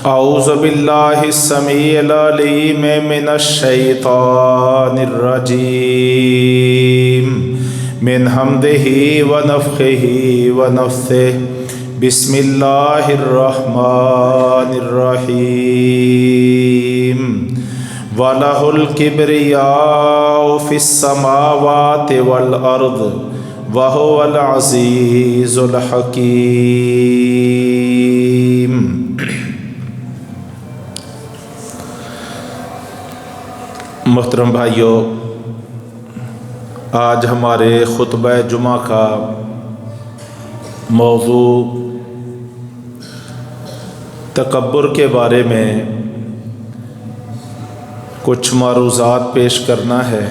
اعوذ باللہ السمیع العلیم من الشیطان الرجیم من حمدہ ونفخہ ونفثہ بسم اللہ الرحمن الرحیم وَلَهُ الْكِبْرِيَاءُ فِي السَّمَاوَاتِ وَالْأَرْضِ وَهُوَ الْعَزِيزُ الْحَكِيمُ۔ محترم بھائیو، آج ہمارے خطبہ جمعہ کا موضوع تکبر کے بارے میں کچھ معروضات پیش کرنا ہے۔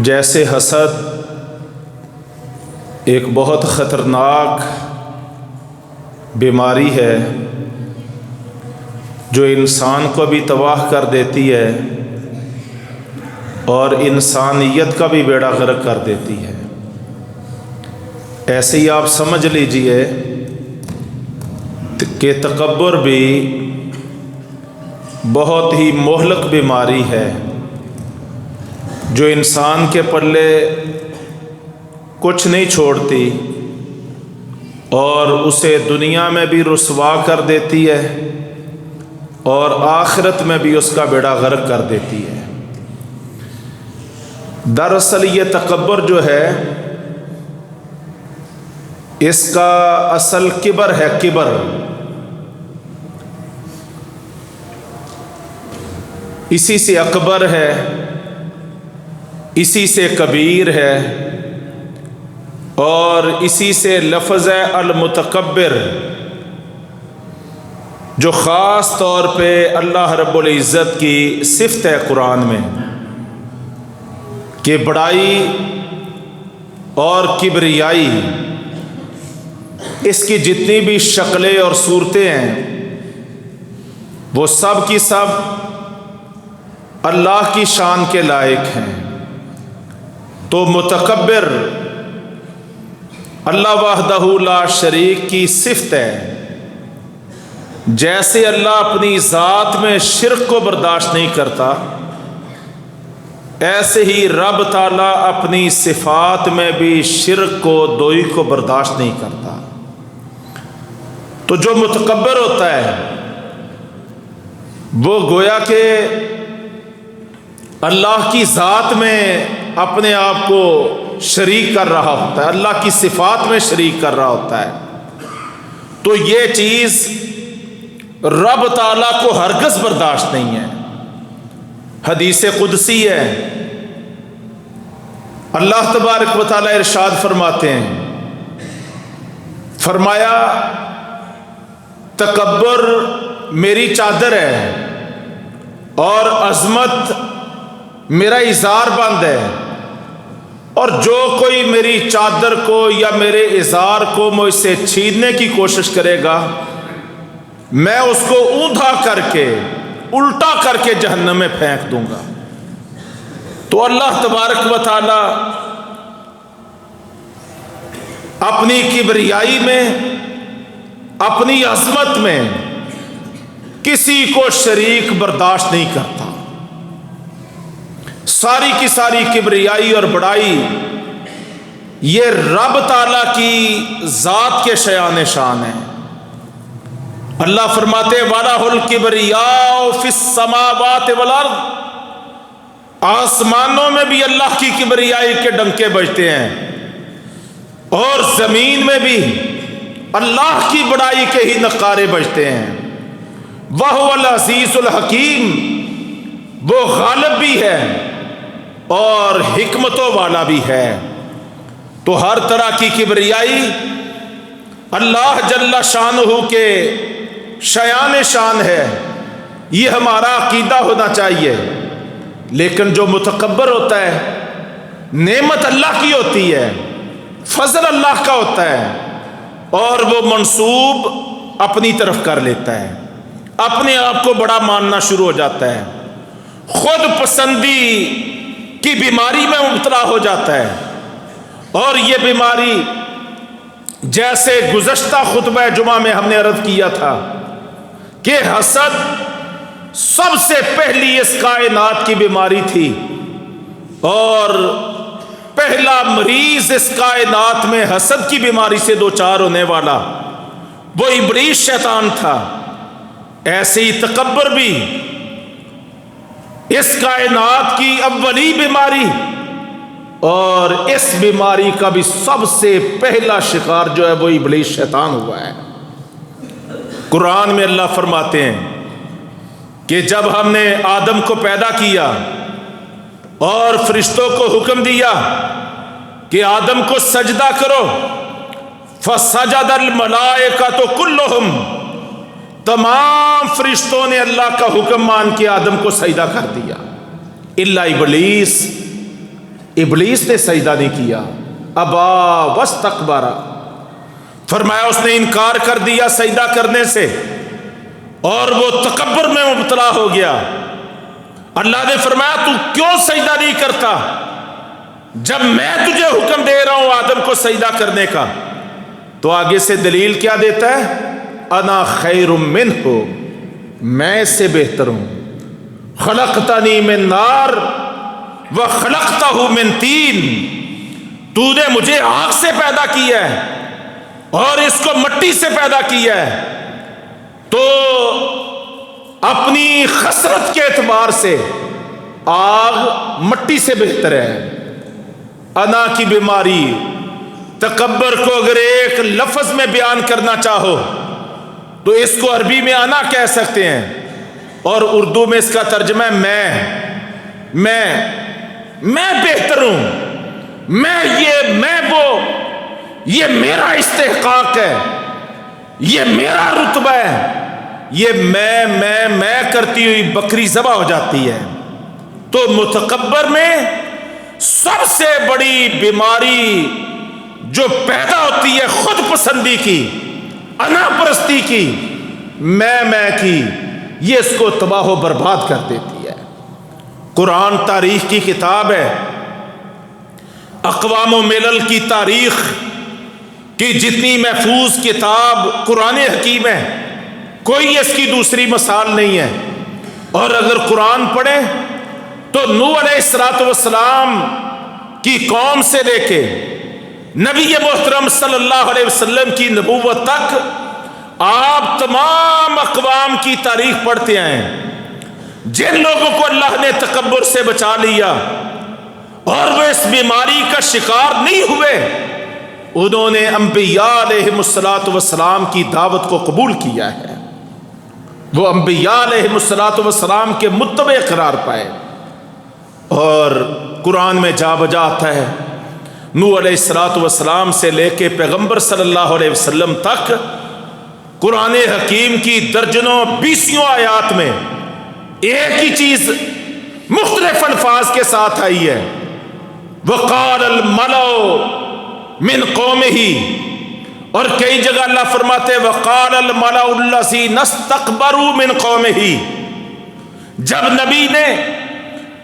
جیسے حسد ایک بہت خطرناک بیماری ہے جو انسان کو بھی تباہ کر دیتی ہے اور انسانیت کا بھی بیڑا غرق کر دیتی ہے، ایسے ہی آپ سمجھ لیجئے کہ تکبر بھی بہت ہی مہلک بیماری ہے جو انسان کے پلے کچھ نہیں چھوڑتی اور اسے دنیا میں بھی رسوا کر دیتی ہے اور آخرت میں بھی اس کا بیڑا غرق کر دیتی ہے۔ دراصل یہ تکبر جو ہے اس کا اصل کبر ہے، کبر۔ اسی سے اکبر ہے، اسی سے کبیر ہے اور اسی سے لفظ المتکبر جو خاص طور پہ اللہ رب العزت کی صفت ہے قرآن میں کہ بڑائی اور کبریائی، اس کی جتنی بھی شکلیں اور صورتیں ہیں وہ سب کی سب اللہ کی شان کے لائق ہیں۔ تو متکبر اللہ وحدہ لا شریک کی صفت ہے۔ جیسے اللہ اپنی ذات میں شرک کو برداشت نہیں کرتا، ایسے ہی رب تعالیٰ اپنی صفات میں بھی شرک کو، دوئی کو برداشت نہیں کرتا۔ تو جو متکبر ہوتا ہے وہ گویا کہ اللہ کی ذات میں اپنے آپ کو شریک کر رہا ہوتا ہے، اللہ کی صفات میں شریک کر رہا ہوتا ہے۔ تو یہ چیز رب تعالیٰ کو ہرگز برداشت نہیں ہے۔ حدیث قدسی ہے، اللہ تبارک و تعالیٰ ارشاد فرماتے ہیں، فرمایا تکبر میری چادر ہے اور عظمت میرا ازار بند ہے، اور جو کوئی میری چادر کو یا میرے ازار کو مجھ سے چھیننے کی کوشش کرے گا میں اس کو اوندھا کر کے، الٹا کر کے جہنم میں پھینک دوں گا۔ تو اللہ تبارک و تعالی اپنی کبریائی میں، اپنی عظمت میں کسی کو شریک برداشت نہیں کرتا۔ ساری کی ساری کبریائی اور بڑائی یہ رب تعالیٰ کی ذات کے شایان شان ہے۔ اللہ فرماتے وَلَهُ الْكِبْرِيَاءُ فِي السَّمَاوَاتِ وَالْأَرْضِ، آسمانوں میں بھی اللہ کی کبریائی کے ڈنکے بجتے ہیں اور زمین میں بھی اللہ کی بڑائی کے ہی نقارے بجتے ہیں۔ وَهُوَ الْعَزِيزُ الْحَكِيمُ، وہ غالب بھی ہے اور حکمتوں والا بھی ہے۔ تو ہر طرح کی کبریائی اللہ جل شانہ کے شایان شان ہے، یہ ہمارا عقیدہ ہونا چاہیے۔ لیکن جو متکبر ہوتا ہے، نعمت اللہ کی ہوتی ہے، فضل اللہ کا ہوتا ہے اور وہ منسوب اپنی طرف کر لیتا ہے، اپنے آپ کو بڑا ماننا شروع ہو جاتا ہے، خود پسندی کی بیماری میں مبتلا ہو جاتا ہے، اور یہ بیماری جیسے گزشتہ خطبہ جمعہ میں ہم نے عرض کیا تھا کہ حسد سب سے پہلی اس کائنات کی بیماری تھی، اور پہلا مریض اس کائنات میں حسد کی بیماری سے دوچار ہونے والا وہ ابلیس شیطان تھا۔ ایسے ہی تکبر بھی اس کائنات کی اولی بیماری، اور اس بیماری کا بھی سب سے پہلا شکار جو ہے وہ ابلیس شیطان ہوا ہے۔ قرآن میں اللہ فرماتے ہیں کہ جب ہم نے آدم کو پیدا کیا اور فرشتوں کو حکم دیا کہ آدم کو سجدہ کرو، فسجد الملائکۃ کلہم، تمام فرشتوں نے اللہ کا حکم مان کے آدم کو سجدہ کر دیا، الا ابلیس، ابلیس نے سجدہ نہیں کیا، ابا واستکبر، فرمایا اس نے انکار کر دیا سجدہ کرنے سے اور وہ تکبر میں مبتلا ہو گیا۔ اللہ نے فرمایا تو کیوں سجدہ نہیں کرتا جب میں تجھے حکم دے رہا ہوں آدم کو سجدہ کرنے کا؟ تو آگے سے دلیل کیا دیتا ہے؟ انا خیر منہ، میں اس سے بہتر ہوں، خلقتنی من نار وخلقتہ من طین، تو نے مجھے آگ سے پیدا کیا ہے اور اس کو مٹی سے پیدا کیا ہے، تو اپنی خسرت کے اعتبار سے آگ مٹی سے بہتر ہے۔ انا کی بیماری، تکبر کو اگر ایک لفظ میں بیان کرنا چاہو تو اس کو عربی میں انا کہہ سکتے ہیں، اور اردو میں اس کا ترجمہ ہے میں بہتر ہوں، میں وہ، یہ میرا استحقاق ہے، یہ میرا رتبہ ہے، یہ میں کرتی ہوئی بکری ذبح ہو جاتی ہے۔ تو متکبر میں سب سے بڑی بیماری جو پیدا ہوتی ہے خود پسندی کی، انا پرستی کی، میں کی، یہ اس کو تباہ و برباد کر دیتی ہے۔ قرآن تاریخ کی کتاب ہے، اقوام و ملل کی تاریخ کی جتنی محفوظ کتاب قرآن حکیم ہے، کوئی اس کی دوسری مثال نہیں ہے۔ اور اگر قرآن پڑھیں تو نوح علیہ السلام کی قوم سے لے کے نبی محترم صلی اللہ علیہ وسلم کی نبوت تک آپ تمام اقوام کی تاریخ پڑھتے ہیں، جن لوگوں کو اللہ نے تکبر سے بچا لیا اور وہ اس بیماری کا شکار نہیں ہوئے، انہوں نے انبیاء علیہ السلام کی دعوت کو قبول کیا ہے، وہ انبیاء علیہ السلام کے متبع قرار پائے۔ اور قرآن میں جا بجا آتا ہے نوح علیہ السلام سے لے کے پیغمبر صلی اللہ علیہ وسلم تک قرآن حکیم کی درجنوں بیسیوں آیات میں ایک ہی چیز مختلف الفاظ کے ساتھ آئی ہے، وقال الملأ من قومہ، اور کئی جگہ اللہ فرماتے وقال الملأ الذین استکبروا من قومہ، جب نبی نے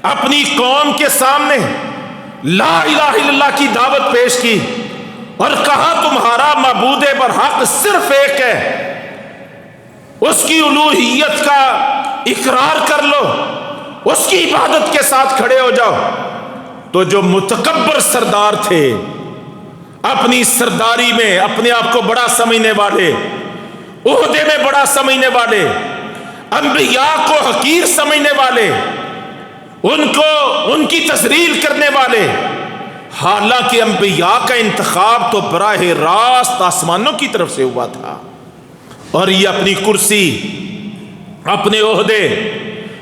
اپنی قوم کے سامنے لا الہ الا اللہ کی دعوت پیش کی اور کہا تمہارا معبود برحق صرف ایک ہے، اس کی الوہیت کا اقرار کر لو، اس کی عبادت کے ساتھ کھڑے ہو جاؤ، تو جو متکبر سردار تھے، اپنی سرداری میں اپنے آپ کو بڑا سمجھنے والے، عہدے میں بڑا سمجھنے والے، انبیاء کو حقیر سمجھنے والے، ان کی تذلیل کرنے والے، حالانکہ انبیاء کا انتخاب تو براہ راست آسمانوں کی طرف سے ہوا تھا، اور یہ اپنی کرسی، اپنے عہدے،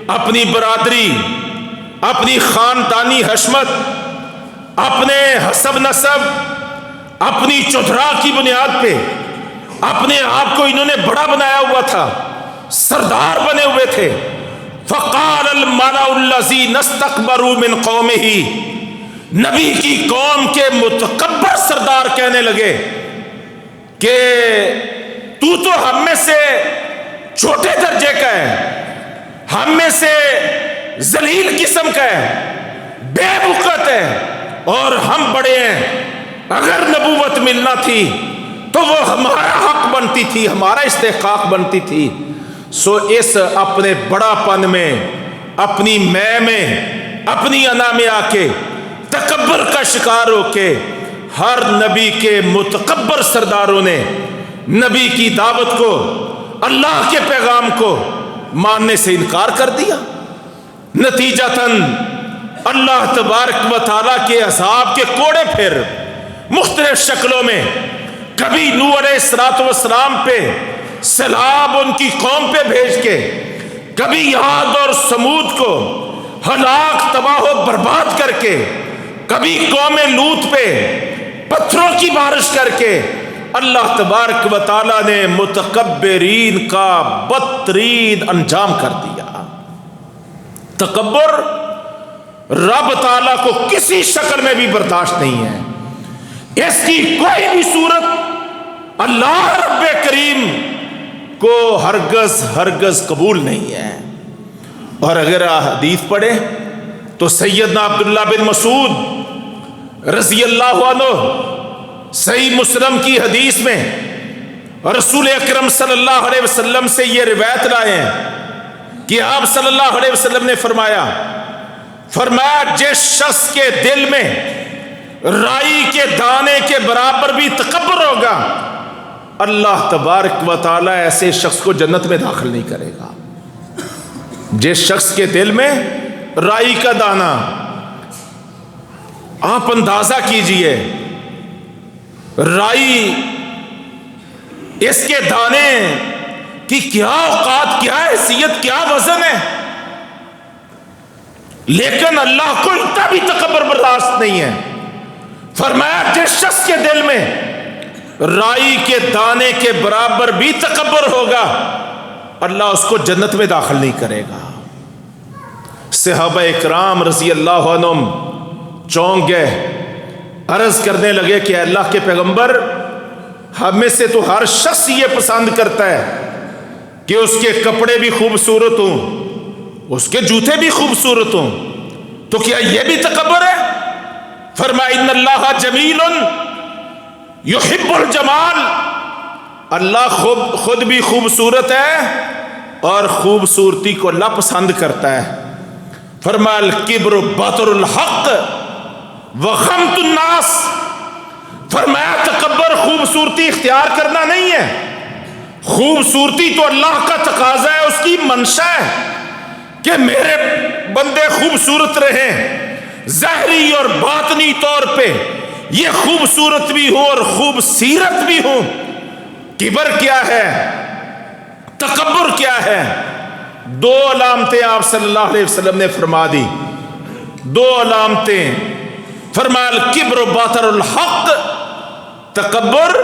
اپنی برادری، اپنی خاندانی حشمت، اپنے حسب نسب، اپنی چودھرا کی بنیاد پہ اپنے آپ کو انہوں نے بڑا بنایا ہوا تھا، سردار بنے ہوئے تھے۔ فقال الملأ الذین استکبروا من قومہ، نبی کی قوم کے متکبر سردار کہنے لگے کہ تو ہم میں سے چھوٹے درجے کا ہے، ہم میں سے ذلیل قسم کا ہے، بے وقت ہے، اور ہم بڑے ہیں، اگر نبوت ملنا تھی تو وہ ہمارا حق بنتی تھی، ہمارا استحقاق بنتی تھی۔ سو اس اپنے بڑا پن میں، اپنی میں اپنی انا میں آ کے تکبر کا شکار ہو کے ہر نبی کے متکبر سرداروں نے نبی کی دعوت کو، اللہ کے پیغام کو ماننے سے انکار کر دیا۔ نتیجتاً اللہ تبارک و تعالیٰ کے عذاب کے کوڑے پھر مختلف شکلوں میں، کبھی نوح علیہ السلام پہ سیلاب ان کی قوم پہ بھیج کے، کبھی عاد اور سمود کو ہلاک تباہ و برباد کر کے، کبھی قوم لوط پہ پتھروں کی بارش کر کے، اللہ تبارک و تعالیٰ نے متکبرین کا بدترین انجام کر دیا۔ تکبر رب تعالیٰ کو کسی شکل میں بھی برداشت نہیں ہے، اس کی کوئی بھی صورت اللہ رب کریم کو ہرگز قبول نہیں ہے۔ اور اگر حدیث پڑھے تو سیدنا عبداللہ بن مسعود رضی اللہ عنہ صحیح مسلم کی حدیث میں رسول اکرم صلی اللہ علیہ وسلم سے یہ روایت لائے ہیں کہ آپ صلی اللہ علیہ وسلم نے فرمایا جس شخص کے دل میں رائی کے دانے کے برابر بھی تکبر ہوگا، اللہ تبارک و تعالیٰ ایسے شخص کو جنت میں داخل نہیں کرے گا۔ جس شخص کے دل میں رائی کا دانہ، آپ اندازہ کیجئے رائی، اس کے دانے کی کیا اوقات، کیا حیثیت، کیا وزن ہے، لیکن اللہ کو اتنا بھی تکبر برداشت نہیں ہے۔ فرمایا جس شخص کے دل میں رائی کے دانے کے برابر بھی تکبر ہوگا، اللہ اس کو جنت میں داخل نہیں کرے گا۔ صحابہ اکرام رضی اللہ عنہم چونک گئے، عرض کرنے لگے کہ اللہ کے پیغمبر، ہم میں سے تو ہر شخص یہ پسند کرتا ہے کہ اس کے کپڑے بھی خوبصورت ہوں، اس کے جوتے بھی خوبصورت ہوں، تو کیا یہ بھی تکبر ہے؟ فرمایا ان اللہ جمیل یحب الجمال، اللہ خود بھی خوبصورت ہے اور خوبصورتی کو اللہ پسند کرتا ہے۔ فرمایا الکبر بطر الحق وغمط الناس، فرمایا تکبر خوبصورتی اختیار کرنا نہیں ہے، خوبصورتی تو اللہ کا تقاضا ہے، اس کی منشا ہے کہ میرے بندے خوبصورت رہیں، ظاہری اور باطنی طور پہ یہ خوبصورت بھی ہوں اور خوبصیرت بھی ہوں۔ کبر کیا ہے، تکبر کیا ہے؟ دو علامتیں آپ صلی اللہ علیہ وسلم نے فرما دی، دو علامتیں۔ فرمایا الکبر بطر الحق، تکبر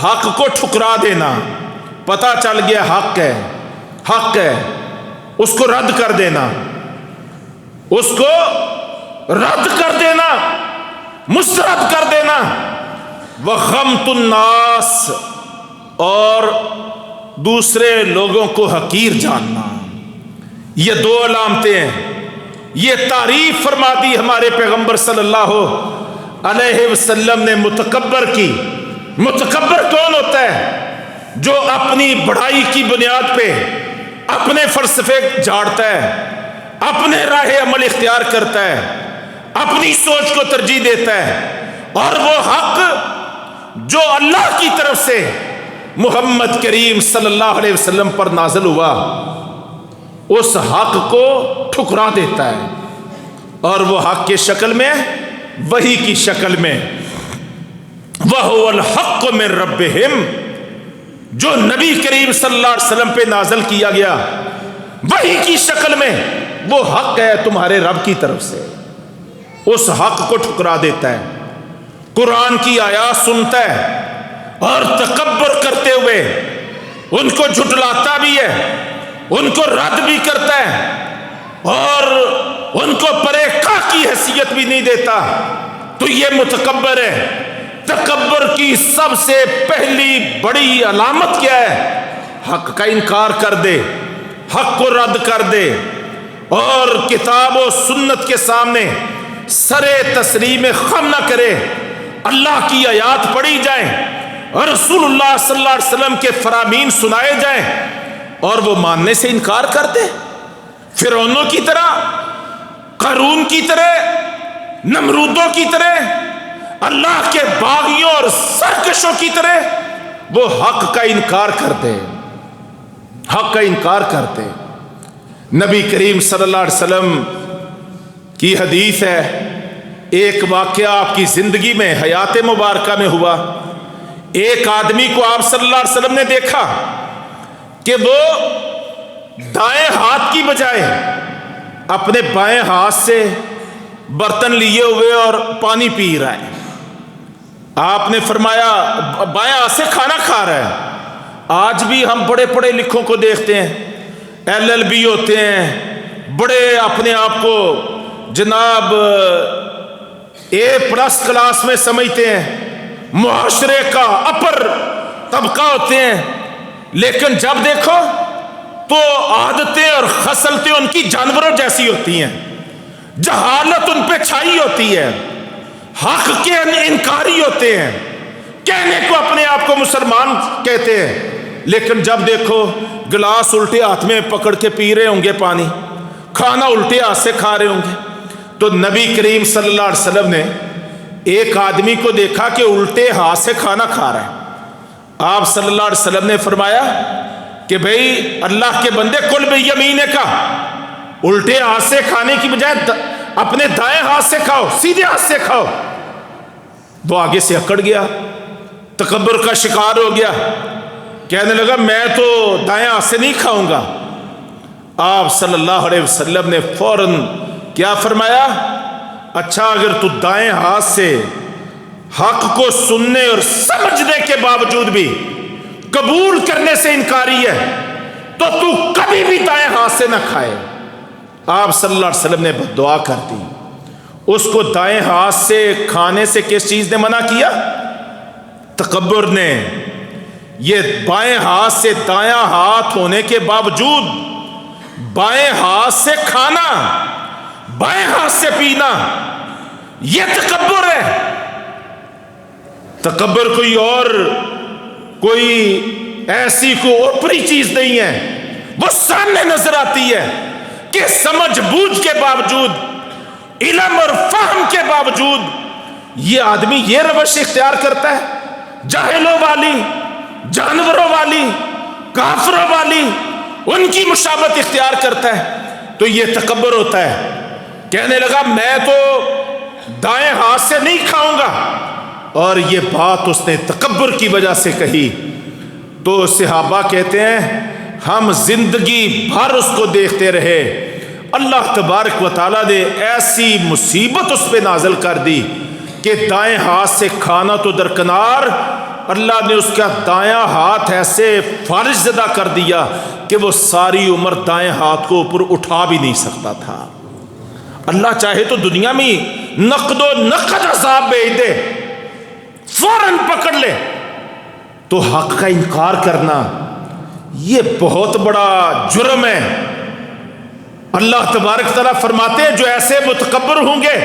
حق کو ٹھکرا دینا، پتہ چل گیا حق ہے، اس کو رد کر دینا، اس کو رد کر دینا، مسترد کر دینا۔ وغمط الناس، اور دوسرے لوگوں کو حقیر جاننا۔ یہ دو علامتیں ہیں، یہ تعریف فرما دی ہمارے پیغمبر صلی اللہ علیہ وسلم نے متکبر کی۔ متکبر کون ہوتا ہے؟ جو اپنی بڑائی کی بنیاد پہ اپنے فلسفے جھاڑتا ہے، اپنے راہ عمل اختیار کرتا ہے، اپنی سوچ کو ترجیح دیتا ہے، اور وہ حق جو اللہ کی طرف سے محمد کریم صلی اللہ علیہ وسلم پر نازل ہوا، اس حق کو ٹھکرا دیتا ہے، اور وہ حق کی شکل میں، وحی کی شکل میں، وَهُوَ الْحَقُّ مِن رَبِّهِمْ، جو نبی کریم صلی اللہ علیہ وسلم پہ نازل کیا گیا وحی کی شکل میں، وہ حق ہے تمہارے رب کی طرف سے، اس حق کو ٹھکرا دیتا ہے۔ قرآن کی آیات سنتا ہے اور تکبر کرتے ہوئے ان کو جھٹلاتا بھی ہے، ان کو رد بھی کرتا ہے، اور ان کو پریکا کی حیثیت بھی نہیں دیتا، تو یہ متکبر ہے۔ تکبر کی سب سے پہلی بڑی علامت کیا ہے؟ حق کا انکار کر دے، حق کو رد کر دے، اور کتاب و سنت کے سامنے سرے تسلیم خم نہ کرے۔ اللہ کی آیات پڑھی جائیں، اور رسول اللہ صلی اللہ علیہ وسلم کے فرامین سنائے جائیں اور وہ ماننے سے انکار کر دے؟ فرعونوں کی طرح، قارون کی طرح، نمرودوں کی طرح، اللہ کے باغیوں اور سرکشوں کی طرح وہ حق کا انکار کرتے، حق کا انکار کرتے۔ نبی کریم صلی اللہ علیہ وسلم کی حدیث ہے، ایک واقعہ آپ کی زندگی میں حیات مبارکہ میں ہوا۔ ایک آدمی کو آپ صلی اللہ علیہ وسلم نے دیکھا کہ وہ دائیں ہاتھ کی بجائے اپنے بائیں ہاتھ سے برتن لیے ہوئے اور پانی پی رہا ہے۔ آپ نے فرمایا بائیں ہاتھ سے کھانا کھا رہا ہے۔ آج بھی ہم بڑے پڑھے لکھوں کو دیکھتے ہیں، LLB ہوتے ہیں، بڑے اپنے آپ کو جناب A+ کلاس میں سمجھتے ہیں، معاشرے کا اپر طبقہ ہوتے ہیں، لیکن جب دیکھو تو عادتیں اور خصلتیں ان کی جانوروں جیسی ہوتی ہیں، جہالت ان پہ چھائی ہوتی ہے، حق کے انکاری ہوتے ہیں، کہنے کو اپنے آپ کو مسلمان کہتے ہیں، لیکن جب دیکھو گلاس الٹے ہاتھ میں پکڑ کے پی رہے ہوں گے، پانی کھانا الٹے ہاتھ سے کھا رہے ہوں گے۔ تو نبی کریم صلی اللہ علیہ وسلم نے ایک آدمی کو دیکھا کہ الٹے ہاتھ سے کھانا کھا رہا ہے۔ آپ صلی اللہ علیہ وسلم نے فرمایا کہ بھئی اللہ کے بندے کل بیمینک کا، الٹے ہاتھ سے کھانے کی بجائے اپنے دائیں ہاتھ سے کھاؤ، سیدھے ہاتھ سے کھاؤ۔ وہ آگے سے اکڑ گیا، تکبر کا شکار ہو گیا، کہنے لگا میں تو دائیں ہاتھ سے نہیں کھاؤں گا۔ آپ صلی اللہ علیہ وسلم نے فوراً کیا فرمایا؟ اچھا اگر تو دائیں ہاتھ سے حق کو سننے اور سمجھنے کے باوجود بھی قبول کرنے سے انکاری ہے تو کبھی بھی دائیں ہاتھ سے نہ کھائے۔ آپ صلی اللہ علیہ وسلم نے دعا کر دی۔ اس کو دائیں ہاتھ سے کھانے سے کس چیز نے منع کیا؟ تکبر نے۔ یہ بائیں ہاتھ سے دایاں ہاتھ ہونے کے باوجود بائیں ہاتھ سے کھانا، بائیں ہاتھ سے پینا، یہ تکبر ہے۔ تکبر کوئی اور کوئی ایسی کوئی اوپری چیز نہیں ہے، وہ سامنے نظر آتی ہے کہ سمجھ بوجھ کے باوجود، علم اور فہم کے باوجود یہ آدمی یہ روش اختیار کرتا ہے، جاہلوں والی، جانوروں والی، کافروں والی، ان کی مشابہت اختیار کرتا ہے، تو یہ تکبر ہوتا ہے۔ کہنے لگا میں تو دائیں ہاتھ سے نہیں کھاؤں گا، اور یہ بات اس نے تکبر کی وجہ سے کہی۔ تو صحابہ کہتے ہیں ہم زندگی بھر اس کو دیکھتے رہے، اللہ تبارک و تعالیٰ نے ایسی مصیبت اس پہ نازل کر دی کہ دائیں ہاتھ سے کھانا تو درکنار، اللہ نے اس کا دایاں ہاتھ ایسے فالج زدہ کر دیا کہ وہ ساری عمر دائیں ہاتھ کو اوپر اٹھا بھی نہیں سکتا تھا۔ اللہ چاہے تو دنیا میں نقد و نقد عذاب بھیج دے، فوراً پکڑ لے، تو حق کا انکار کرنا یہ بہت بڑا جرم ہے۔ اللہ تبارک تعالیٰ فرماتے ہیں جو ایسے متکبر ہوں گے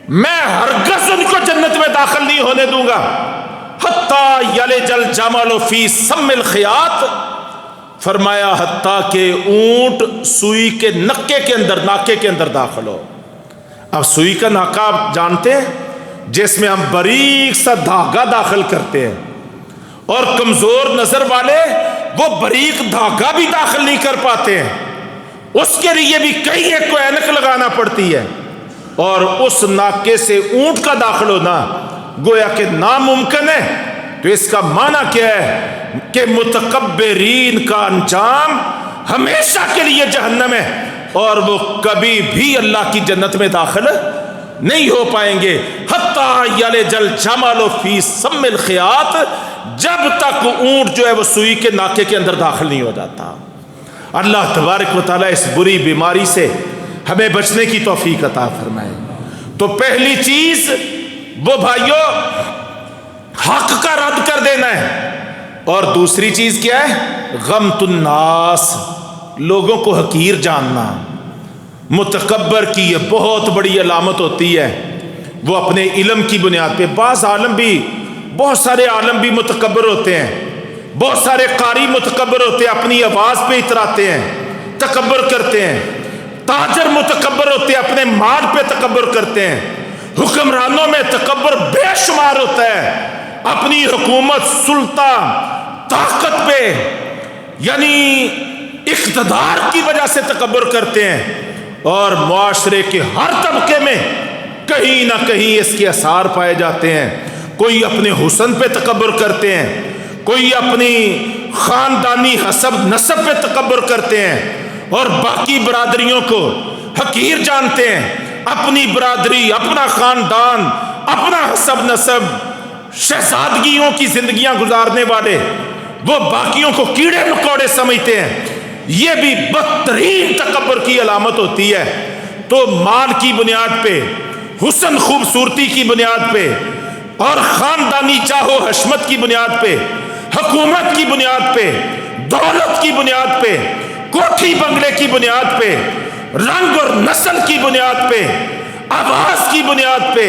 میں ہرگز ان کو جنت میں داخل نہیں ہونے دوں گا، حتیٰ یلج الجمل فی سم الخیاط، فرمایا حتیٰ کہ اونٹ سوئی کے نکے کے اندر، ناکے کے اندر داخل ہو۔ اب سوئی کا ناکا آپ جانتے ہیں، جس میں ہم باریک سا دھاگا داخل کرتے ہیں، اور کمزور نظر والے وہ باریک دھاگا بھی داخل نہیں کر پاتے ہیں، اس کے لیے بھی کئی ایک کو اینک لگانا پڑتی ہے، اور اس ناکے سے اونٹ کا داخل ہونا گویا کہ ناممکن ہے۔ تو اس کا معنی کیا ہے کہ متکبرین کا انجام ہمیشہ کے لیے جہنم ہے، اور وہ کبھی بھی اللہ کی جنت میں داخل نہیں ہو پائیں گے۔ حتیٰ یلج الجمل فی سم الخیاط، جب تک اونٹ جو ہے وہ سوئی کے ناکے کے اندر داخل نہیں ہو جاتا۔ اللہ تبارک و تعالیٰ اس بری بیماری سے ہمیں بچنے کی توفیق عطا فرمائے۔ تو پہلی چیز وہ بھائیوں حق کا رد کر دینا ہے، اور دوسری چیز کیا ہے؟ غمت الناس، لوگوں کو حقیر جاننا۔ متکبر کی یہ بہت بڑی علامت ہوتی ہے، وہ اپنے علم کی بنیاد پہ، بعض عالم بھی بہت سارے عالم بھی متکبر ہوتے ہیں، بہت سارے قاری متکبر ہوتے ہیں، اپنی آواز پہ اتراتے ہیں، تکبر کرتے ہیں، تاجر متکبر ہوتے ہیں، اپنے مال پہ تکبر کرتے ہیں، حکمرانوں میں تکبر بے شمار ہوتا ہے، اپنی حکومت، سلطہ، طاقت پہ یعنی اقتدار کی وجہ سے تکبر کرتے ہیں، اور معاشرے کے ہر طبقے میں کہیں نہ کہیں اس کے آثار پائے جاتے ہیں۔ کوئی اپنے حسن پہ تکبر کرتے ہیں، کوئی اپنی خاندانی حسب نسب پہ تکبر کرتے ہیں، اور باقی برادریوں کو حقیر جانتے ہیں۔ اپنی برادری، اپنا خاندان، اپنا حسب نسب، شہزادگیوں کی زندگیاں گزارنے والے وہ باقیوں کو کیڑے مکوڑے سمجھتے ہیں۔ یہ بھی بدترین تکبر کی علامت ہوتی ہے۔ تو مال کی بنیاد پہ، حسن خوبصورتی کی بنیاد پہ، اور خاندانی چاہو حشمت کی بنیاد پہ، حکومت کی بنیاد پہ، دولت کی بنیاد پہ، کوٹھی بنگلے کی بنیاد پہ، رنگ اور نسل کی بنیاد پہ، آواز کی بنیاد پہ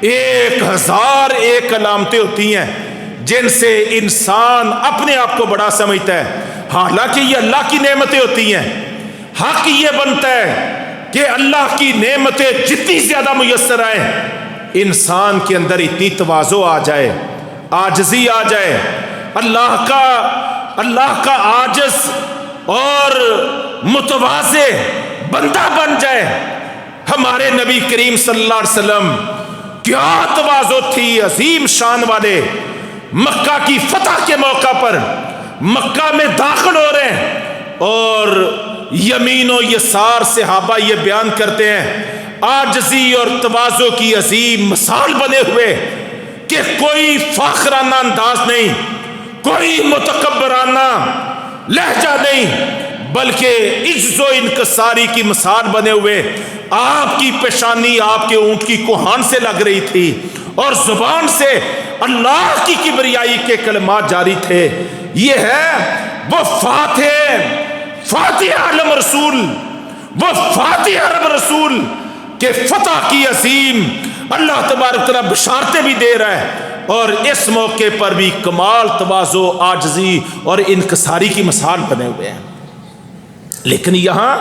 1001 علامتیں ہوتی ہیں جن سے انسان اپنے آپ کو بڑا سمجھتا ہے، حالانکہ یہ اللہ کی نعمتیں ہوتی ہیں۔ حق یہ بنتا ہے کہ اللہ کی نعمتیں جتنی زیادہ میسر آئیں، انسان کے اندر اتنی تواضع آ جائے، عاجزی آ جائے، اللہ کا عاجز اور متواضع بندہ بن جائے۔ ہمارے نبی کریم صلی اللہ علیہ وسلم کیا تواضع تھی، عظیم شان والے۔ مکہ کی فتح کے موقع پر مکہ میں داخل ہو رہے ہیں، اور یمین و یسار صحابہ یہ بیان کرتے ہیں، عاجزی اور تواضع کی عظیم مثال بنے ہوئے کہ کوئی فاخرانہ انداز نہیں، کوئی متکبرانہ لہجہ نہیں، بلکہ عجز و انکساری کی مثال بنے ہوئے۔ آپ کی پیشانی آپ کے اونٹ کی کوہان سے لگ رہی تھی، اور زبان سے اللہ کی کبریائی کے کلمات جاری تھے۔ یہ ہے وہ فاتح عالم رسول، وہ فاتح عرب رسول کہ فتح کی عظیم اللہ تبارک تعالیٰ بشارتیں بھی دے رہا ہے، اور اس موقع پر بھی کمال تواضع، عاجزی اور انکساری کی مثال بنے ہوئے ہیں۔ لیکن یہاں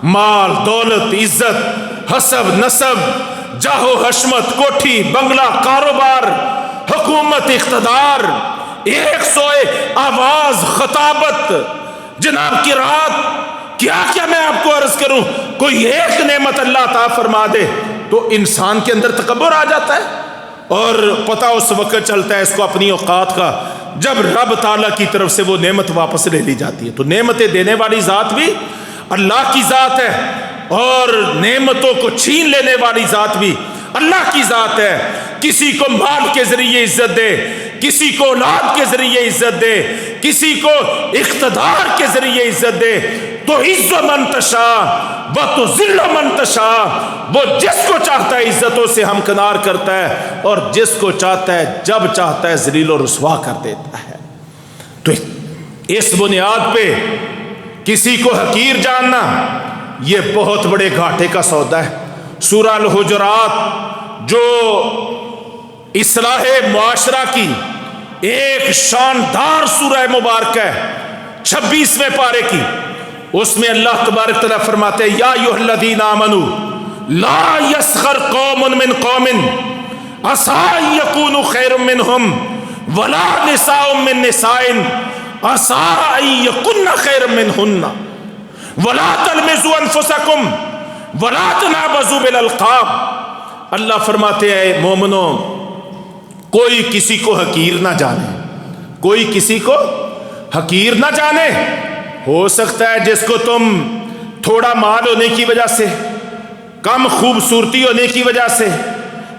مال، دولت، عزت، حسب نسب، جاہو حشمت، کوٹھی بنگلہ، کاروبار، حکومت، اقتدار، 101 آواز، خطابت، جناب کی رات، کیا میں آپ کو عرض کروں، کوئی ایک نعمت اللہ عطا فرما دے تو انسان کے اندر تکبر آ جاتا ہے، اور پتہ اس وقت چلتا ہے اس کو اپنی اوقات کا جب رب تعالیٰ کی طرف سے وہ نعمت واپس لے لی جاتی ہے۔ تو نعمتیں دینے والی ذات بھی اللہ کی ذات ہے، اور نعمتوں کو چھین لینے والی ذات بھی اللہ کی ذات ہے۔ کسی کو مال کے ذریعے عزت دے، کسی کو اولاد کے ذریعے عزت دے، کسی کو اقتدار کے ذریعے عزت دے، تو عز من تشاء و تذل من تشاء، وہ جس کو چاہتا ہے عزتوں سے ہمکنار کرتا ہے، اور جس کو چاہتا ہے جب چاہتا ہے ذلیل و رسوا کر دیتا ہے۔ تو اس بنیاد پہ کسی کو حقیر جاننا یہ بہت بڑے گھاٹے کا سودا ہے۔ سورہ الحجرات جو اصلاح معاشرہ کی ایک شاندار سورہ مبارکہ ہے، 26ویں پارے کی، اس میں اللہ تبارک تعالیٰ فرماتے ہیں، یا ایھا الذین آمنوا لا یسخر قوم من قوم عسیٰ ان یکونوا خیرا منہم ولا نساء من نساء عسیٰ ان یکن خیرا منہن ولا تلمزوا انفسکم ولا تنابزوا بالالقاب۔ اللہ فرماتے ہیں مومنوں، کوئی کسی کو حقیر نہ جانے، کوئی کسی کو حقیر نہ جانے۔ ہو سکتا ہے جس کو تم تھوڑا مال ہونے کی وجہ سے، کم خوبصورتی ہونے کی وجہ سے،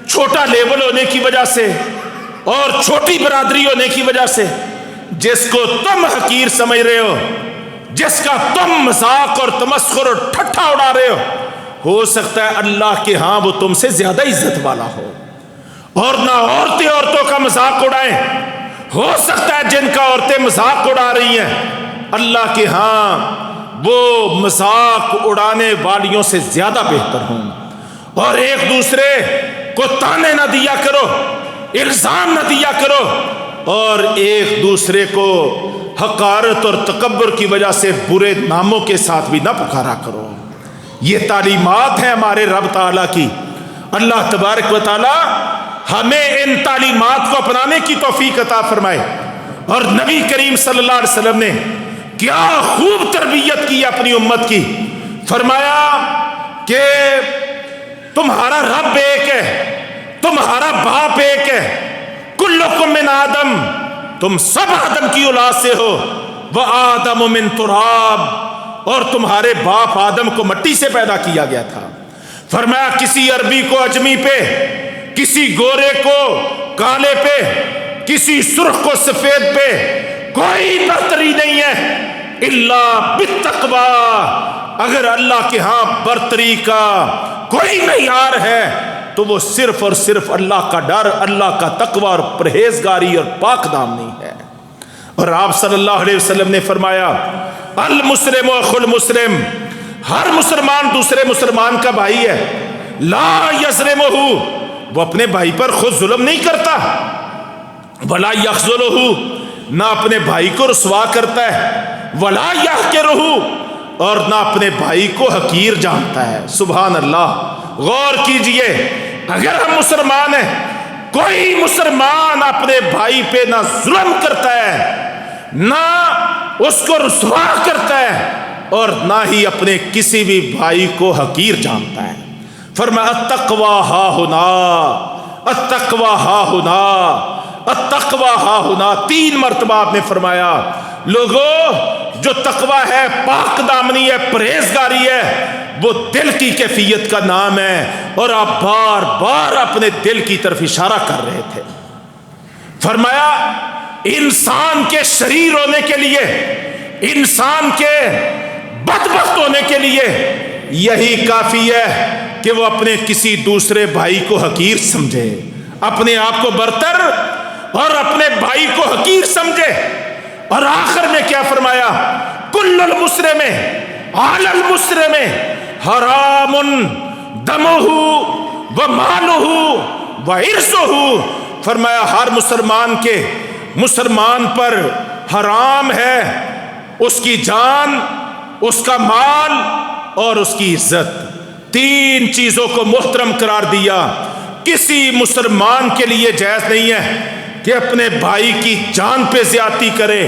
چھوٹا لیول ہونے کی وجہ سے، اور چھوٹی برادری ہونے کی وجہ سے جس کو تم حقیر سمجھ رہے جس کا تم مذاق اور تمسخر اور ٹھٹھا اڑا رہے ہو سکتا ہے اللہ کے ہاں وہ تم سے زیادہ عزت والا ہو۔ اور نہ عورتیں عورتوں کا مذاق اڑائیں، ہو سکتا ہے جن کا عورتیں مذاق اڑا رہی ہیں اللہ کے ہاں وہ مذاق اڑانے والیوں سے زیادہ بہتر ہوں۔ اور ایک دوسرے کو تانے نہ دیا کرو، الزام نہ دیا کرو اور ایک دوسرے کو حقارت اور تکبر کی وجہ سے برے ناموں کے ساتھ بھی نہ پکارا کرو۔ یہ تعلیمات ہیں ہمارے رب تعالیٰ کی۔ اللہ تبارک و تعالیٰ ہمیں ان تعلیمات کو اپنانے کی توفیق عطا فرمائے۔ اور نبی کریم صلی اللہ علیہ وسلم نے کیا خوب تربیت کی اپنی امت کی۔ فرمایا کہ تمہارا رب ایک ہے، تمہارا باپ ایک ہے، کلکم من آدم، تم سب آدم کی اولاد سے ہو، وآدم من تراب، اور تمہارے باپ آدم کو مٹی سے پیدا کیا گیا تھا۔ فرمایا کسی عربی کو عجمی پہ، کسی گورے کو کالے پہ، کسی سرخ کو سفید پہ کوئی برتری نہیں ہے الا بالتقوی۔ اگر اللہ کے ہاں برتری کا کوئی معیار ہے تو وہ صرف اور صرف اللہ کا ڈر، اللہ کا تقوی اور پرہیزگاری اور پاک دامنی ہے۔ اور آپ صلی اللہ علیہ وسلم نے فرمایا المسلم اخو المسلم، ہر مسلمان دوسرے مسلمان کا بھائی ہے، لا یظلمہ، وہ اپنے بھائی پر خود ظلم نہیں کرتا، ولا یخذلہ، نہ اپنے بھائی کو رسوا کرتا ہے، ولا یحقرہ، اور نہ اپنے بھائی کو حقیر جانتا ہے۔ سبحان اللہ، غور کیجئے، اگر ہم مسلمان ہیں، کوئی مسلمان اپنے بھائی پہ نہ ظلم کرتا ہے، نہ اس کو رسوا کرتا ہے، اور نہ ہی اپنے کسی بھی بھائی کو حقیر جانتا ہے۔ فرمایا التقوی ہا ہنا، التقوی ہا ہنا، التقوی ہا ہنا، 3 مرتبہ آپ نے فرمایا۔ لوگوں، جو تقوی ہے، پاک دامنی ہے، پرہیزگاری ہے، وہ دل کی کیفیت کا نام ہے، اور آپ بار بار اپنے دل کی طرف اشارہ کر رہے تھے۔ فرمایا انسان کے شریر ہونے کے لیے، انسان کے بدبخت ہونے کے لیے یہی کافی ہے کہ وہ اپنے کسی دوسرے بھائی کو حقیر سمجھے، اپنے آپ کو برتر اور اپنے بھائی کو حقیر سمجھے۔ اور آخر میں کیا فرمایا؟ کل المسلم علی المسلم حرام دمہ ومالہ وعرضہ، فرمایا ہر مسلمان پر حرام ہے اس کی جان، اس کا مال اور اس کی عزت۔ 3 چیزوں کو محترم قرار دیا۔ کسی مسلمان کے لیے جائز نہیں ہے کہ اپنے بھائی کی جان پہ زیادتی کرے،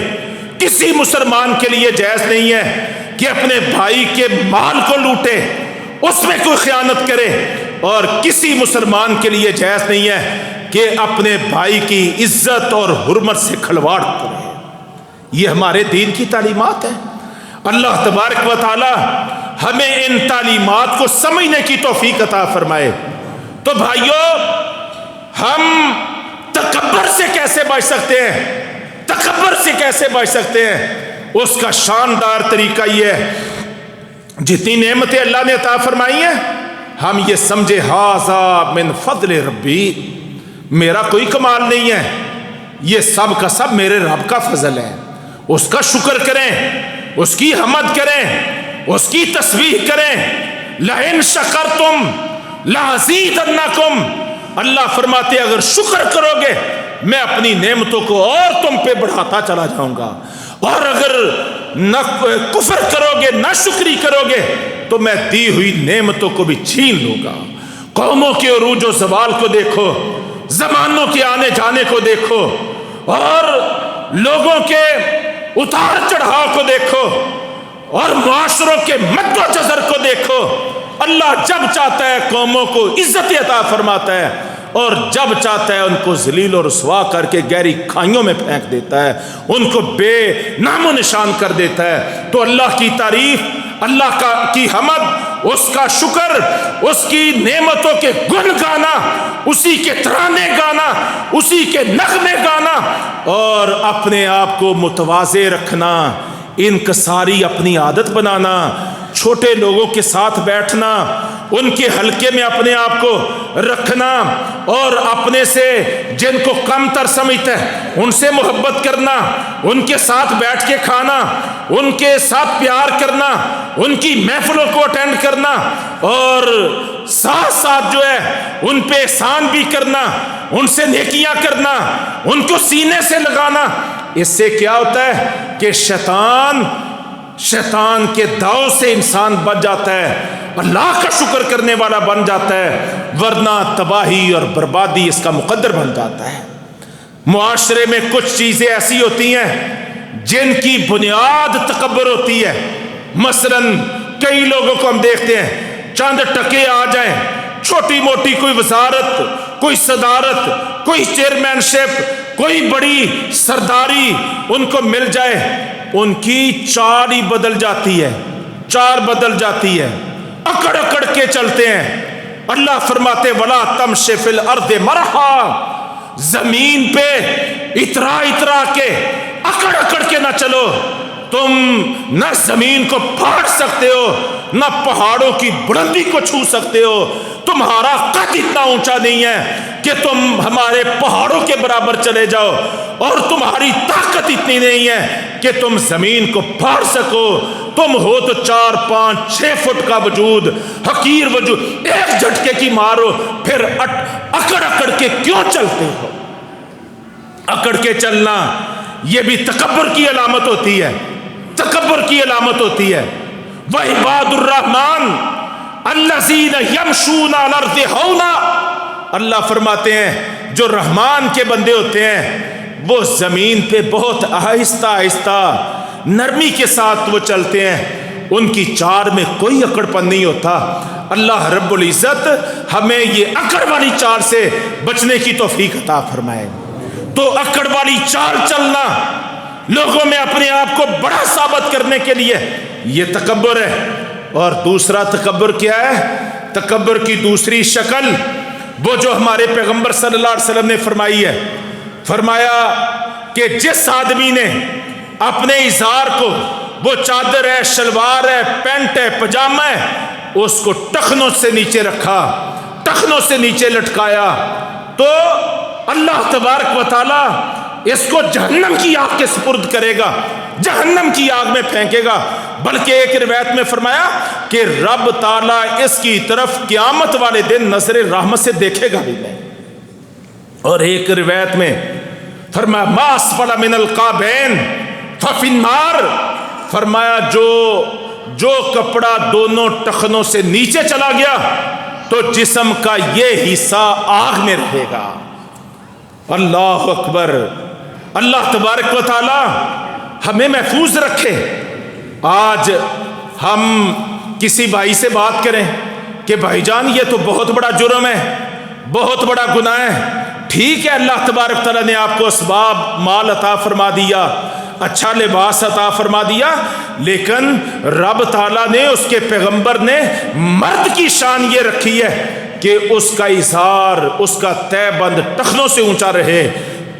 کسی مسلمان کے لیے جائز نہیں ہے کہ اپنے بھائی کے مال کو لوٹے، اس میں کوئی خیانت کرے، اور کسی مسلمان کے لیے جائز نہیں ہے کہ اپنے بھائی کی عزت اور حرمت سے کھلواڑ کرے۔ یہ ہمارے دین کی تعلیمات ہیں۔ اللہ تبارک و تعالی ہمیں ان تعلیمات کو سمجھنے کی توفیق عطا فرمائے۔ تو بھائیو، ہم تکبر سے کیسے بچ سکتے ہیں؟ تکبر سے کیسے بچ سکتے ہیں؟ اس کا شاندار طریقہ یہ ہے، جتنی نعمتیں اللہ نے عطا فرمائی ہیں، ہم یہ سمجھے ھذا من فضل ربی، میرا کوئی کمال نہیں ہے، یہ سب کا سب میرے رب کا فضل ہے۔ اس کا شکر کریں، اس کی حمد کریں، اس کی تسبیح کریں۔ لئن شکرتم لازیدنکم، اللہ فرماتے اگر شکر کرو گے میں اپنی نعمتوں کو اور تم پہ بڑھاتا چلا جاؤں گا، اور اگر نہ کفر کرو گے، نہ شکری کرو گے، تو میں دی ہوئی نعمتوں کو بھی چھین لوں گا۔ قوموں کے عروج و زوال کو دیکھو، زمانوں کے آنے جانے کو دیکھو، اور لوگوں کے اتار چڑھاؤ کو دیکھو، اور معاشروں کے مد و جزر کو دیکھو۔ اللہ جب چاہتا ہے قوموں کو عزت عطا فرماتا ہے، اور جب چاہتا ہے ان کو ذلیل و رسوا کر کے گہری کھائیوں میں پھینک دیتا ہے، ان کو بے نام و نشان کر دیتا ہے۔ تو اللہ کی تعریف، اللہ کی حمد، اس کا شکر، اس کی نعمتوں کے گن گانا، اسی کے ترانے گانا، اسی کے نغمے گانا، اور اپنے آپ کو متواضع رکھنا، انکساری اپنی عادت بنانا، چھوٹے لوگوں کے ساتھ بیٹھنا، ان کے حلقے میں اپنے آپ کو رکھنا، اور اپنے سے جن کو کم تر سمجھتا ہے ان سے محبت کرنا، ان کے ساتھ بیٹھ کے کھانا، ان کے ساتھ پیار کرنا، ان کی محفلوں کو اٹینڈ کرنا، اور ساتھ ساتھ جو ہے ان پہ احسان بھی کرنا، ان سے نیکیاں کرنا، ان کو سینے سے لگانا۔ اس سے کیا ہوتا ہے کہ شیطان کے داؤ سے انسان بچ جاتا ہے، اللہ کا شکر کرنے والا بن جاتا ہے، ورنہ تباہی اور بربادی اس کا مقدر بن جاتا ہے۔ معاشرے میں کچھ چیزیں ایسی ہوتی ہیں جن کی بنیاد تکبر ہوتی ہے۔ مثلا کئی لوگوں کو ہم دیکھتے ہیں چند ٹکے آ جائیں، چھوٹی موٹی کوئی وزارت، کوئی صدارت، کوئی چیئرمین شپ، کوئی بڑی سرداری ان کو مل جائے، ان کی چال ہی بدل جاتی ہے، چال بدل جاتی ہے، اکڑ اکڑ کے چلتے ہیں۔ اللہ فرماتے وَلَا تَمْشِ فِي الْأَرْضِ مَرَحًا، زمین پہ اترا اترا کے اکڑ اکڑ کے نہ چلو۔ تم نہ زمین کو پھاڑ سکتے ہو، نہ پہاڑوں کی بلندی کو چھو سکتے ہو۔ تمہارا قد اتنا اونچا نہیں ہے کہ تم ہمارے پہاڑوں کے برابر چلے جاؤ، اور تمہاری طاقت اتنی نہیں ہے کہ تم زمین کو پھاڑ سکو۔ تم ہو تو 4 5 6 فٹ کا وجود، حقیر وجود، ایک جھٹکے کی مارو، پھر اکڑ اکڑ کے کیوں چلتے ہو؟ اکڑ کے چلنا یہ بھی تکبر کی علامت ہوتی ہے، تکبر کی علامت ہوتی ہے۔ وَعِبَادُ الرَّحْمَنِ الَّذِينَ يَمْشُونَ عَلَى الْأَرْضِ هَوْنًا، اللہ فرماتے ہیں جو رحمان کے بندے ہوتے ہیں وہ زمین پہ بہت آہستہ آہستہ نرمی کے ساتھ وہ چلتے ہیں، ان کی چال میں کوئی اکڑ پن نہیں ہوتا۔ اللہ رب العزت ہمیں یہ اکڑ والی چال سے بچنے کی توفیق عطا فرمائے۔ تو اکڑ والی چال چلنا، لوگوں میں اپنے آپ کو بڑا ثابت کرنے کے لیے، یہ تکبر ہے۔ اور دوسرا تکبر کیا ہے؟ تکبر کی دوسری شکل وہ جو ہمارے پیغمبر صلی اللہ علیہ وسلم نے فرمائی ہے، فرمایا کہ جس آدمی نے اپنے ازار کو، وہ چادر ہے، شلوار ہے، پینٹ ہے، پجامہ ہے، اس کو ٹخنوں سے نیچے رکھا، ٹخنوں سے نیچے لٹکایا، تو اللہ تبارک و تعالی اس کو جہنم کی آگ کے سپرد کرے گا، جہنم کی آگ میں پھینکے گا۔ بلکہ ایک روایت میں فرمایا کہ رب تعالیٰ اس کی طرف قیامت والے دن نظر رحمت سے دیکھے گا بھی نہیں۔ اور ایک روایت میں فرمایا ما اسفل من القعبین ففی النار، فرمایا جو کپڑا دونوں ٹخنوں سے نیچے چلا گیا تو جسم کا یہ حصہ آگ میں رہے گا۔ اللہ اکبر۔ اللہ تبارک و تعالی ہمیں محفوظ رکھے۔ آج ہم کسی بھائی سے بات کریں کہ بھائی جان یہ تو بہت بڑا جرم ہے، بہت بڑا گناہ ہے۔ ٹھیک ہے، اللہ تبارک تعالیٰ نے آپ کو اسباب مال عطا فرما دیا، اچھا لباس عطا فرما دیا، لیکن رب تعالیٰ نے، اس کے پیغمبر نے مرد کی شان یہ رکھی ہے کہ اس کا اظہار، اس کا تہ بند ٹخنوں سے اونچا رہے،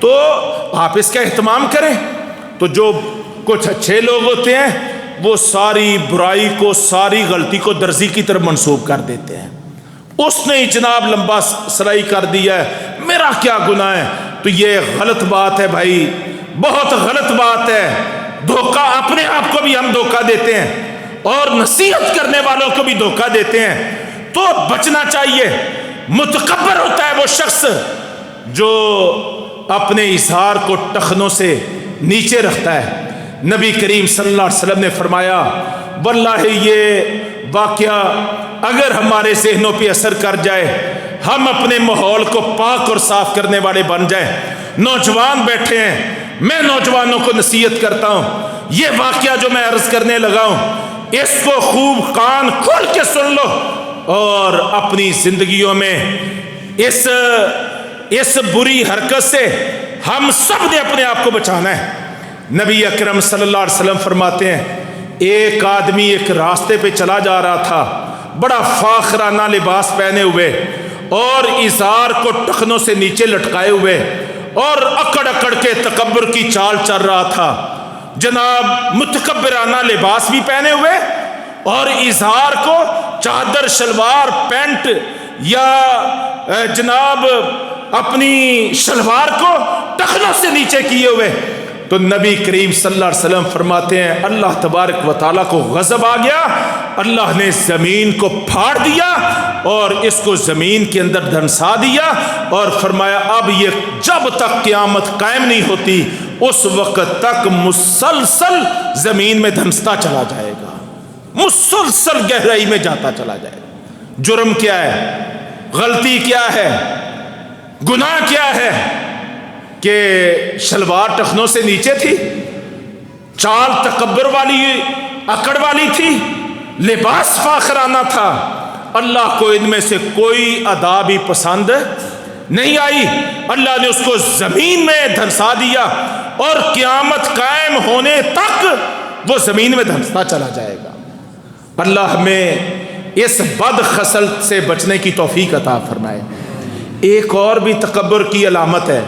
تو آپ اس کا اہتمام کریں۔ تو جو کچھ اچھے لوگ ہوتے ہیں وہ ساری برائی کو، ساری غلطی کو درزی کی طرف منسوب کر دیتے ہیں۔ اس نے جناب لمبا سلائی کر دیا ہے، میرا کیا گناہ ہے؟ تو یہ غلط بات ہے بھائی، بہت غلط بات ہے۔ دھوکہ، اپنے آپ کو بھی ہم دھوکہ دیتے ہیں اور نصیحت کرنے والوں کو بھی دھوکہ دیتے ہیں، تو بچنا چاہیے۔ متکبر ہوتا ہے وہ شخص جو اپنے اظہار کو ٹخنوں سے نیچے رکھتا ہے۔ نبی کریم صلی اللہ علیہ وسلم نے فرمایا واللہ یہ واقعہ اگر ہمارے ذہنوں پہ اثر کر جائے، ہم اپنے ماحول کو پاک اور صاف کرنے والے بن جائیں۔ نوجوان بیٹھے ہیں، میں نوجوانوں کو نصیحت کرتا ہوں، یہ واقعہ جو میں عرض کرنے لگا ہوں اس کو خوب کان کھول کے سن لو، اور اپنی زندگیوں میں اس بری حرکت سے ہم سب نے اپنے آپ کو بچانا ہے۔ نبی اکرم صلی اللہ علیہ وسلم فرماتے ہیں ایک آدمی ایک راستے پہ چلا جا رہا تھا، بڑا فاخرانہ لباس پہنے ہوئے اور ازار کو ٹخنوں سے نیچے لٹکائے ہوئے اور اکڑ اکڑ کے تکبر کی چال چل رہا تھا۔ جناب متکبرانہ لباس بھی پہنے ہوئے اور اظہار کو چادر، شلوار، پینٹ یا جناب اپنی شلوار کو ٹخنوں سے نیچے کیے ہوئے۔ تو نبی کریم صلی اللہ علیہ وسلم فرماتے ہیں اللہ تبارک و تعالیٰ کو غضب آ گیا، اللہ نے زمین کو پھاڑ دیا اور اس کو زمین کے اندر دھنسا دیا اور فرمایا اب یہ جب تک قیامت قائم نہیں ہوتی اس وقت تک مسلسل زمین میں دھنستا چلا جائے گا، مسلسل گہرائی میں جاتا چلا جائے گا۔ جرم کیا ہے؟ غلطی کیا ہے؟ گناہ کیا ہے؟ کہ شلوار ٹخنوں سے نیچے تھی، چال تکبر والی اکڑ والی تھی، لباس فاخرانہ تھا، اللہ کو ان میں سے کوئی ادا بھی پسند نہیں آئی، اللہ نے اس کو زمین میں دھنسا دیا اور قیامت قائم ہونے تک وہ زمین میں دھنستا چلا جائے گا۔ اللہ ہمیں اس بد خصلت سے بچنے کی توفیق عطا فرمائے۔ ایک اور بھی تکبر کی علامت ہے،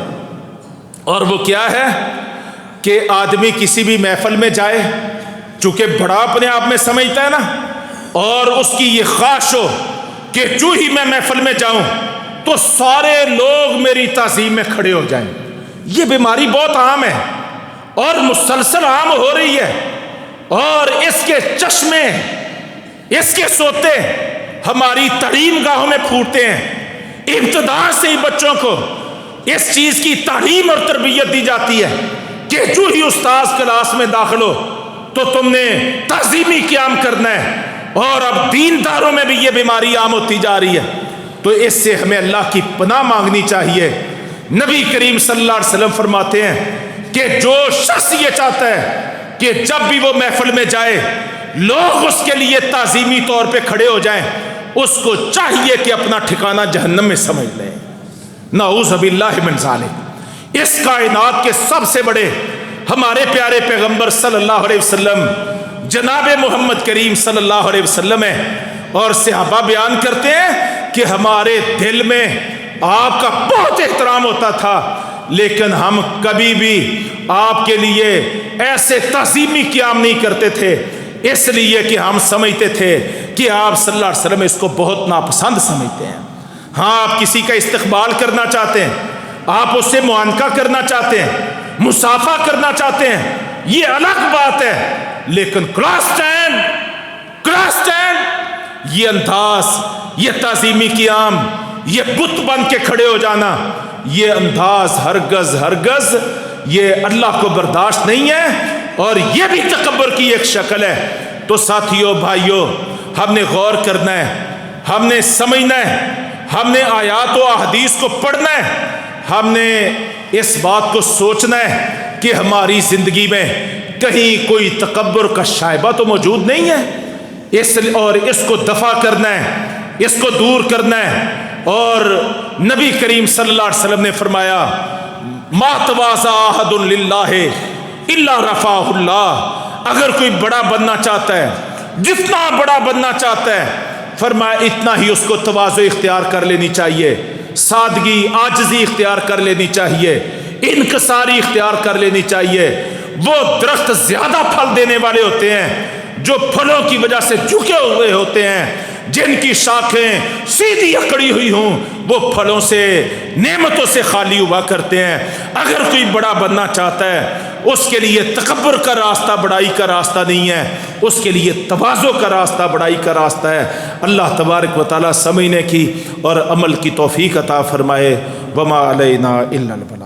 اور وہ کیا ہے کہ آدمی کسی بھی محفل میں جائے، چونکہ بڑا اپنے آپ میں سمجھتا ہے نا، اور اس کی یہ خواہش ہو کہ جو ہی میں محفل میں جاؤں تو سارے لوگ میری تعظیم میں کھڑے ہو جائیں۔ یہ بیماری بہت عام ہے اور مسلسل عام ہو رہی ہے، اور اس کے چشمے، اس کے سوتے ہماری تعلیم گاہوں میں پھوٹتے ہیں۔ ابتدا سے ہی بچوں کو اس چیز کی تعلیم اور تربیت دی جاتی ہے کہ جو ہی استاذ کلاس میں داخل ہو تو تم نے تعظیمی قیام کرنا ہے، اور اب دینداروں میں بھی یہ بیماری عام ہوتی جا رہی ہے۔ تو اس سے ہمیں اللہ کی پناہ مانگنی چاہیے۔ نبی کریم صلی اللہ علیہ وسلم فرماتے ہیں کہ جو شخص یہ چاہتا ہے کہ جب بھی وہ محفل میں جائے لوگ اس کے لیے تعظیمی طور پہ کھڑے ہو جائیں، اس کو چاہیے کہ اپنا ٹھکانہ جہنم میں سمجھ لیں۔ نعوذ باللہ من ذالک۔ اس کائنات کے سب سے بڑے ہمارے پیارے پیغمبر صلی اللہ علیہ وسلم جناب محمد کریم صلی اللہ علیہ وسلم ہیں، اور صحابہ بیان کرتے ہیں کہ ہمارے دل میں آپ کا بہت احترام ہوتا تھا، لیکن ہم کبھی بھی آپ کے لیے ایسے تعظیمی قیام نہیں کرتے تھے، اس لیے کہ ہم سمجھتے تھے کہ آپ صلی اللہ علیہ وسلم اس کو بہت ناپسند سمجھتے ہیں۔ ہاں، آپ کسی کا استقبال کرنا چاہتے ہیں، آپ اس سے معانقہ کرنا چاہتے ہیں، مصافحہ کرنا چاہتے ہیں، یہ الگ بات ہے، لیکن کراس اسٹینڈ، یہ انداز، یہ تعظیمی قیام، یہ بت بن کے کھڑے ہو جانا، یہ انداز ہرگز یہ اللہ کو برداشت نہیں ہے، اور یہ بھی تکبر کی ایک شکل ہے۔ تو ساتھیو، بھائیو، ہم نے غور کرنا ہے، ہم نے سمجھنا ہے، ہم نے آیات و احادیث کو پڑھنا ہے، ہم نے اس بات کو سوچنا ہے کہ ہماری زندگی میں کہیں کوئی تکبر کا شائبہ تو موجود نہیں ہے، اور اس کو دفع کرنا ہے، اس کو دور کرنا ہے۔ اور نبی کریم صلی اللہ علیہ وسلم نے فرمایا ما تواضع احد للہ الا رفعہ اللہ۔ اگر کوئی بڑا بننا چاہتا ہے، جتنا بڑا بننا چاہتا ہے، فرمایا اتنا ہی اس کو تواضع اختیار کر لینی چاہیے، سادگی، عاجزی اختیار کر لینی چاہیے، انکساری اختیار کر لینی چاہیے۔ وہ درخت زیادہ پھل دینے والے ہوتے ہیں جو پھلوں کی وجہ سے جھکے ہوئے ہوتے ہیں، جن کی شاخیں سیدھی اکڑی ہوئی ہوں، وہ پھلوں سے، نعمتوں سے خالی ہوا کرتے ہیں۔ اگر کوئی بڑا بننا چاہتا ہے، اس کے لیے تکبر کا راستہ بڑائی کا راستہ نہیں ہے، اس کے لیے تواضع کا راستہ بڑائی کا راستہ ہے۔ اللہ تبارک و تعالیٰ سمجھنے کی اور عمل کی توفیق عطا فرمائے۔ وما علینا الا البلاغ۔